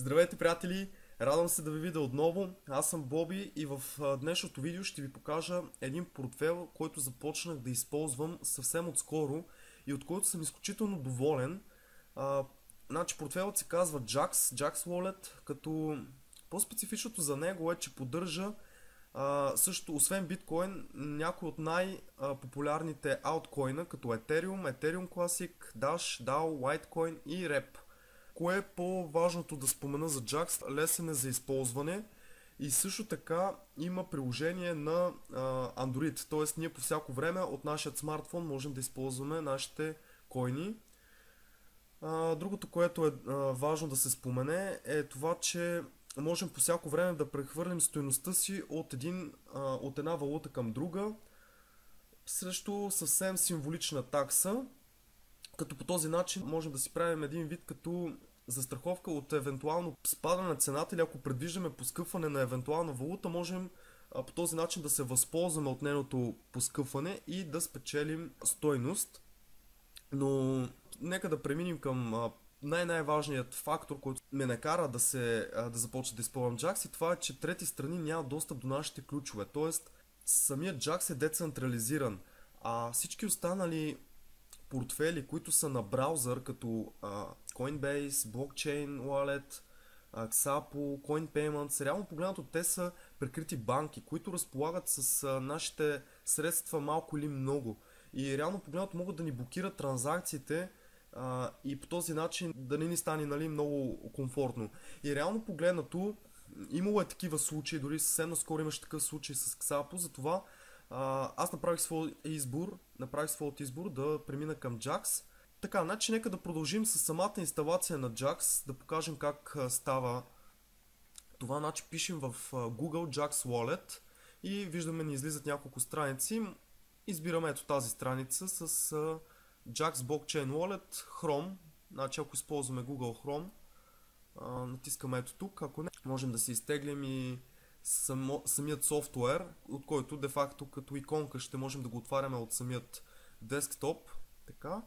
Здравейте, приятели! Радвам се да ви видя отново. Аз съм Боби и в днешното видео ще ви покажа един портфел, който започнах да използвам съвсем отскоро и от който съм изключително доволен. Значи портфелът се казва Jaxx Wallet, като по-специфичното за него е, че поддържа също, освен биткоин, някои от най-популярните алткоина, като Ethereum Classic, Dash, DAO, Litecoin и Rep. Кое е по-важното да спомена за Jaxx? Лесен е за използване и също така има приложение на Android, т.е. ние по всяко време от нашия смартфон можем да използваме нашите койни. Другото, което е важно да се спомене, е това, че можем по всяко време да прехвърлим стойността си от една валута към друга срещу съвсем символична такса, като по този начин можем да си правим един вид като застраховка от евентуално спада на цената, или ако предвиждаме поскъпване на евентуална валута, можем по този начин да се възползваме от нейното поскъпване и да спечелим стойност. Но нека да преминем към най-важният фактор, който ме накара да започна да използвам Jaxx, и това е, че трети страни нямат достъп до нашите ключове. Тоест, самият Jaxx е децентрализиран, а всички останали портфели, които са на браузър, като Coinbase, Blockchain Wallet, Xapo, CoinPayments, реално погледнато те са прикрити банки, които разполагат с нашите средства малко или много. И реално погледнато могат да ни блокират транзакциите и по този начин да не ни стане много комфортно. И реално погледнато имало е такива случаи, дори съвсем наскоро имаше такъв случай с Xapo, затова аз направих своят избор да премина към Jaxx. Така, значи нека да продължим с самата инсталация на Jaxx, да покажем как става това. Значи пишем в Google Jaxx Wallet и виждаме, ни излизат няколко страници. Избираме ето тази страница с Jaxx Blockchain Wallet, Chrome. Значи ако използваме Google Chrome, натискаме ето тук, ако не, можем да си изтеглим и самият софтуер, от който де-факто като иконка ще можем да го отваряме от самият десктоп. Така.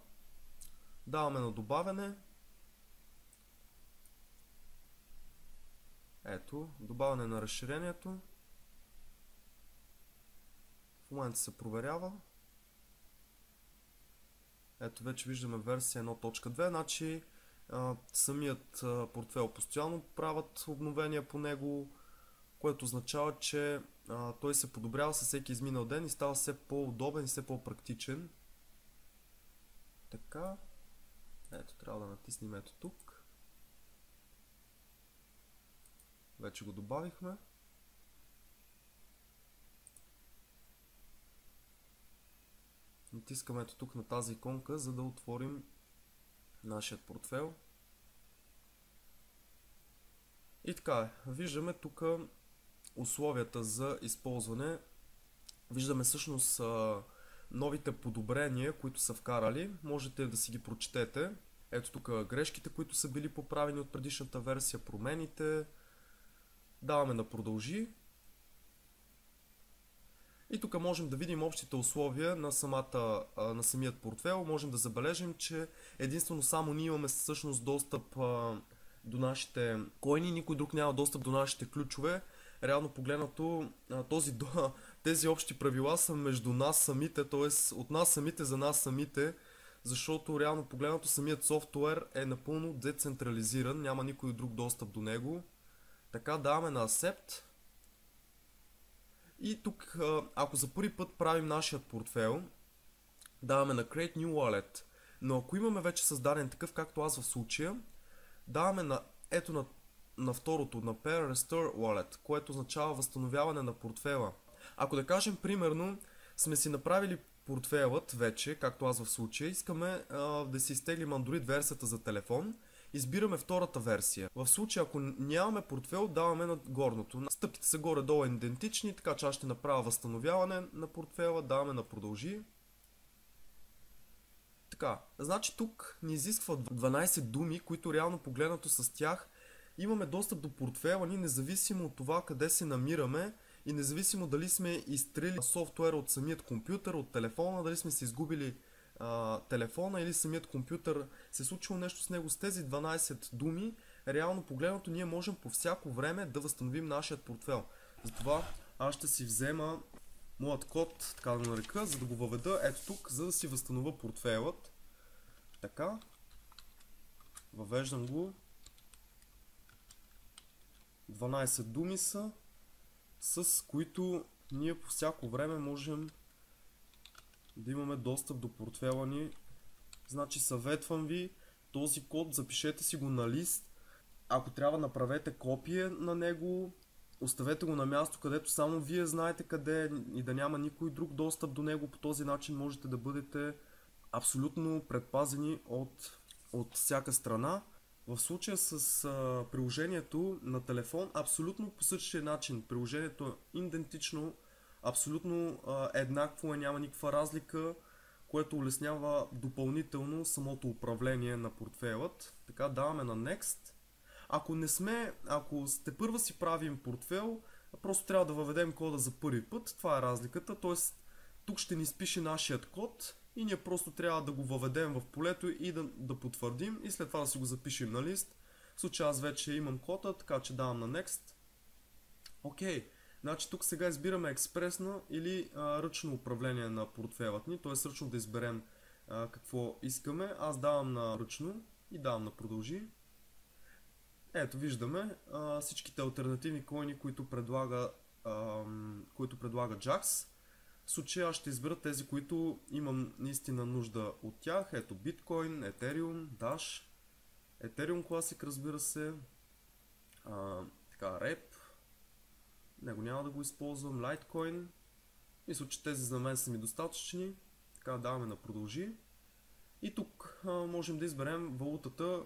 Даваме на добавяне. Ето, добавяне на разширението. В момента се проверява. Ето вече виждаме версия 1.2, значи самият портфел постоянно правят обновения по него, което означава, че той се подобрява със всеки изминал ден и става все по-удобен и все по-практичен. Така. Ето, трябва да натиснем ето тук. Вече го добавихме. Натискаме ето тук на тази иконка, за да отворим нашия портфел. И така е. Виждаме тук условията за използване. Виждаме всъщност новите подобрения, които са вкарали. Можете да си ги прочетете. Ето тук грешките, които са били поправени от предишната версия, промените. Даваме да продължи. И тук можем да видим общите условия на самият портфел. Можем да забележим, че единствено само ние имаме всъщност достъп до нашите койни, никой друг няма достъп до нашите ключове. Реално погледнато тези общи правила са между нас самите, т.е. от нас самите за нас самите, защото реално погледнато самият софтуер е напълно децентрализиран, няма никой друг достъп до него. Така, даваме на Accept. И тук, ако за първи път правим нашият портфел, даваме на Create New Wallet. Но ако имаме вече създаден такъв, както аз в случая, даваме на второто, на Pair Restore Wallet, което означава възстановяване на портфела. Ако да кажем, примерно, сме си направили портфелът вече, както аз в случая, искаме да си изтеглим Android версията за телефон, избираме втората версия. В случая, ако нямаме портфел, даваме на горното. Стъпките са горе-долу идентични, така че аз ще направя възстановяване на портфела, даваме на продължи. Така, значи тук ни изисква 12 думи, които реално погледнато с тях имаме достъп до портфела ни, независимо от това къде се намираме и независимо дали сме изтрили софтуера от самият компютър, от телефона, дали сме се изгубили телефона или самият компютър, се е случило нещо с него. С тези 12 думи реално погледното ние можем по всяко време да възстановим нашия портфел. Затова аз ще си взема моят код, така да нарека, за да го въведа ето тук, за да си възстановя портфелът. Така. Въвеждам го. 12 думи са, с които ние по всяко време можем да имаме достъп до портфела ни. Значи съветвам ви този код, запишете си го на лист. Ако трябва, направете копие на него, оставете го на място, където само вие знаете къде е и да няма никой друг достъп до него. По този начин можете да бъдете абсолютно предпазени от всяка страна. В случая с приложението на телефон, абсолютно по същия начин. Приложението е идентично, абсолютно еднакво, няма никаква разлика, което улеснява допълнително самото управление на портфелът. Така, даваме на Next. Ако сте първа си правим портфел, просто трябва да въведем кода за първи път. Това е разликата, т.е. тук ще ни спише нашият код и ние просто трябва да го въведем в полето и да потвърдим и след това да си го запишем на лист. В случая аз вече имам кода, така че давам на Next. Окей, значи тук сега избираме експресно или ръчно управление на портфелът ни, т.е. ръчно да изберем какво искаме. Аз давам на ръчно и давам на продължи. Ето виждаме всичките алтернативни койни, които предлага Jaxx. В случая аз ще избера тези, които имам наистина нужда от тях. Ето Bitcoin, Ethereum, Dash, Ethereum Classic, разбира се, така, REP, него няма да го използвам, Litecoin. Мисля, че тези за мен са ми достатъчни. Така, даваме на продължи. И тук можем да изберем валутата,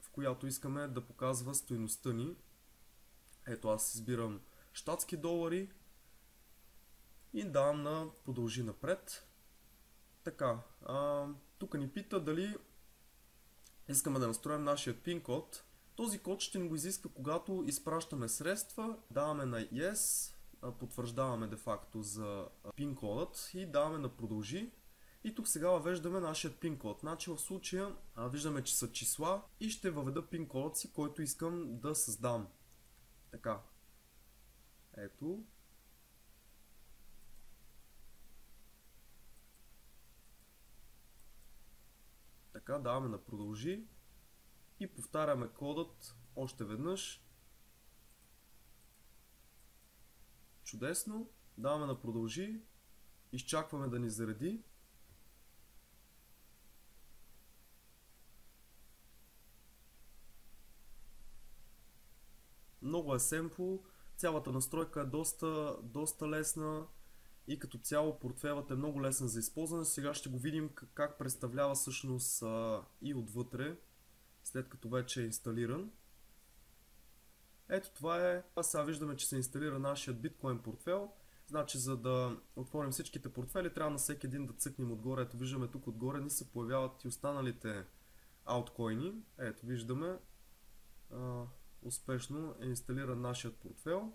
в която искаме да показва стойността ни. Ето аз избирам щатски долари и давам на продължи напред. Така, тук ни пита дали искаме да настроим нашия PIN код. Този код ще ни го изиска, когато изпращаме средства. Даваме на Yes, потвърждаваме де-факто за PIN кодът и даваме на продължи. И тук сега въвеждаме нашия PIN код. Значи в случая виждаме, че са числа и ще въведа PIN кодът си, който искам да създам. Така. Ето. Така, даваме на продължи и повтаряме кодът още веднъж. Чудесно. Даваме на продължи. Изчакваме да ни зареди. Много е семпло, цялата настройка е доста лесна и като цяло портфелът е много лесен за използване. Сега ще го видим как представлява всъщност и отвътре, след като вече е инсталиран. Ето това е. Сега виждаме, че се инсталира нашия биткоин портфел. Значи за да отворим всичките портфели, трябва на всеки един да цъкнем отгоре. Ето виждаме тук отгоре ни се появяват и останалите ауткоини. Ето виждаме. Успешно е инсталиран нашият портфел.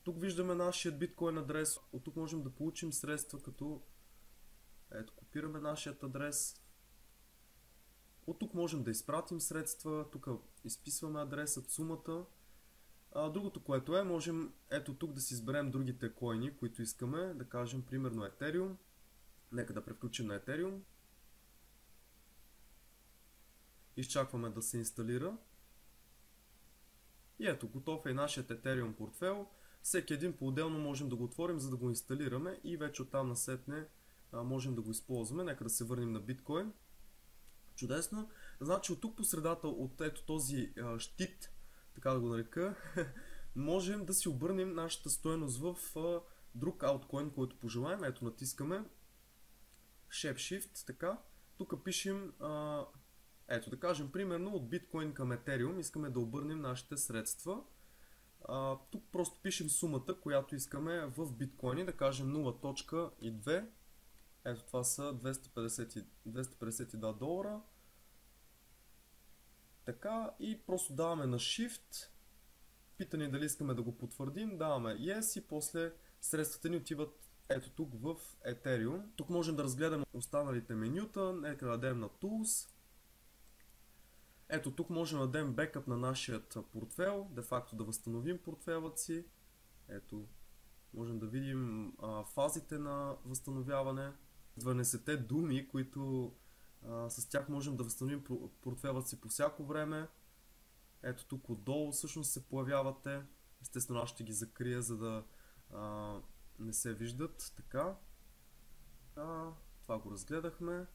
Тук виждаме нашият биткоин адрес. От тук можем да получим средства, като ето копираме нашият адрес. От тук можем да изпратим средства. Тук изписваме адресът, сумата. Другото, което е, можем ето тук да си изберем другите койни, които искаме. Да кажем примерно Ethereum. Нека да превключим на Ethereum. Изчакваме да се инсталира. И ето, готов е и нашият Ethereum портфел. Всеки един по-отделно можем да го отворим, за да го инсталираме и вече оттам насетне можем да го използваме. Нека да се върнем на биткоин. Чудесно. Значи от тук по средата, от ето този щит, така да го нарека, можем да си обърнем нашата стойност в друг ауткоин, който пожелаем. Ето натискаме Shift, така. Тук пишем ето да кажем примерно от биткоин към Ethereum искаме да обърнем нашите средства. Тук просто пишем сумата, която искаме в биткоини, да кажем 0.2. Ето това са 252 долара. Така и просто даваме на Shift. Питане дали искаме да го потвърдим. Даваме Yes и после средствата ни отиват ето тук в Ethereum. Тук можем да разгледаме останалите менюта. Нека да дадем на Tools. Ето тук можем да дадем бекъп на нашия портфел, де факто да възстановим портфелът си. Ето, можем да видим фазите на възстановяване. 12-те думи, които с тях можем да възстановим портфелът си по всяко време. Ето тук отдолу всъщност се появявате. Естествено аз ще ги закрия, за да не се виждат. Така. Това го разгледахме.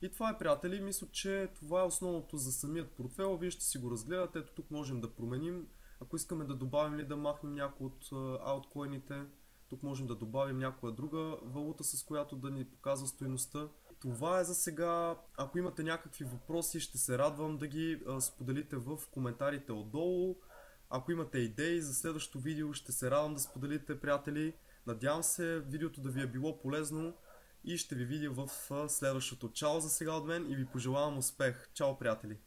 И това е, приятели. Мисля, че това е основното за самият портфел. Вие ще си го разгледате. Ето тук можем да променим. Ако искаме да добавим или да махнем някои от ауткоините, тук можем да добавим някоя друга валута, с която да ни показва стойността. Това е за сега. Ако имате някакви въпроси, ще се радвам да ги споделите в коментарите отдолу. Ако имате идеи за следващото видео, ще се радвам да споделите, приятели. Надявам се видеото да ви е било полезно и ще ви видя в следващото. Чао за сега от мен и ви пожелавам успех. Чао, приятели!